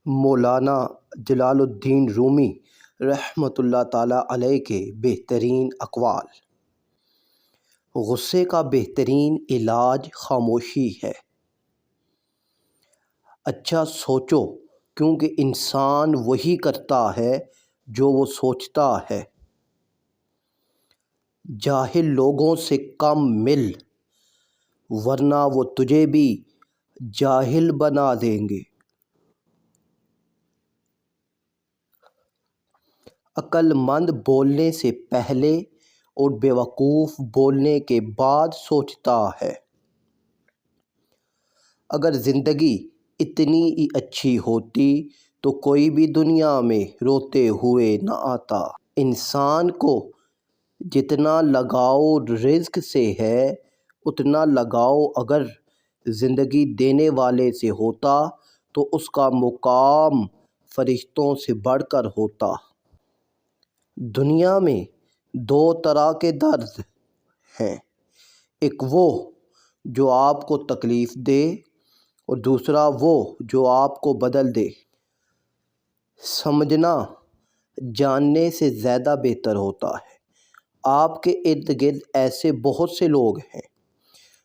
مولانا جلال الدین رومی رحمۃ اللہ تعالیٰ علیہ کے بہترین اقوال۔ غصے کا بہترین علاج خاموشی ہے۔ اچھا سوچو، کیونکہ انسان وہی کرتا ہے جو وہ سوچتا ہے۔ جاہل لوگوں سے کم مل، ورنہ وہ تجھے بھی جاہل بنا دیں گے۔ عقل مند بولنے سے پہلے اور بیوقوف بولنے کے بعد سوچتا ہے۔ اگر زندگی اتنی ہی اچھی ہوتی تو کوئی بھی دنیا میں روتے ہوئے نہ آتا۔ انسان کو جتنا لگاؤ رزق سے ہے، اتنا لگاؤ اگر زندگی دینے والے سے ہوتا تو اس کا مقام فرشتوں سے بڑھ کر ہوتا۔ دنیا میں دو طرح کے درد ہیں، ایک وہ جو آپ کو تکلیف دے اور دوسرا وہ جو آپ کو بدل دے۔ سمجھنا جاننے سے زیادہ بہتر ہوتا ہے۔ آپ کے ارد گرد ایسے بہت سے لوگ ہیں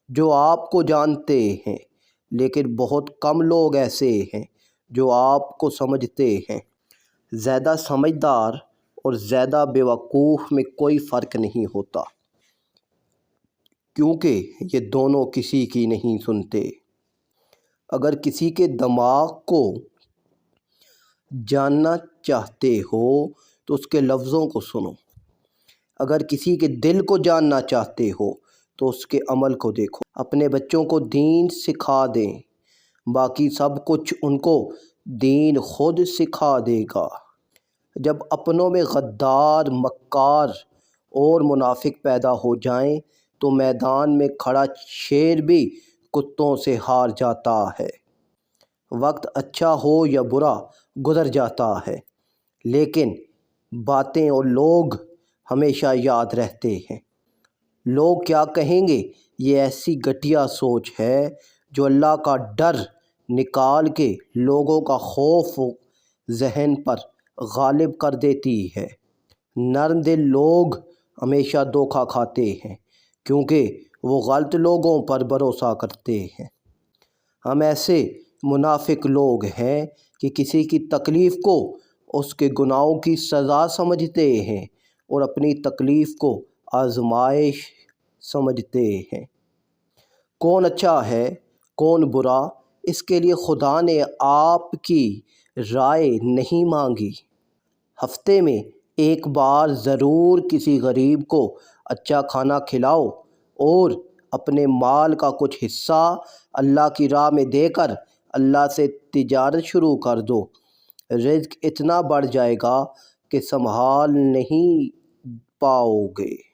جو آپ کو جانتے ہیں، لیکن بہت کم لوگ ایسے ہیں جو آپ کو سمجھتے ہیں۔ زیادہ سمجھدار اور زیادہ بیوقوف میں کوئی فرق نہیں ہوتا، کیونکہ یہ دونوں کسی کی نہیں سنتے۔ اگر کسی کے دماغ کو جاننا چاہتے ہو تو اس کے لفظوں کو سنو، اگر کسی کے دل کو جاننا چاہتے ہو تو اس کے عمل کو دیکھو۔ اپنے بچوں کو دین سکھا دیں، باقی سب کچھ ان کو دین خود سکھا دے گا۔ جب اپنوں میں غدار، مکار اور منافق پیدا ہو جائیں تو میدان میں کھڑا شیر بھی کتوں سے ہار جاتا ہے۔ وقت اچھا ہو یا برا گزر جاتا ہے، لیکن باتیں اور لوگ ہمیشہ یاد رہتے ہیں۔ لوگ کیا کہیں گے، یہ ایسی گھٹیا سوچ ہے جو اللہ کا ڈر نکال کے لوگوں کا خوف ذہن پر غالب کر دیتی ہے۔ نرم دل لوگ ہمیشہ دھوکہ کھاتے ہیں، کیونکہ وہ غلط لوگوں پر بھروسہ کرتے ہیں۔ ہم ایسے منافق لوگ ہیں کہ کسی کی تکلیف کو اس کے گناہوں کی سزا سمجھتے ہیں اور اپنی تکلیف کو آزمائش سمجھتے ہیں۔ کون اچھا ہے، کون برا، اس کے لیے خدا نے آپ کی رائے نہیں مانگی۔ ہفتے میں ایک بار ضرور کسی غریب کو اچھا کھانا کھلاؤ اور اپنے مال کا کچھ حصہ اللہ کی راہ میں دے کر اللہ سے تجارت شروع کر دو۔ رزق اتنا بڑھ جائے گا کہ سنبھال نہیں پاؤ گے۔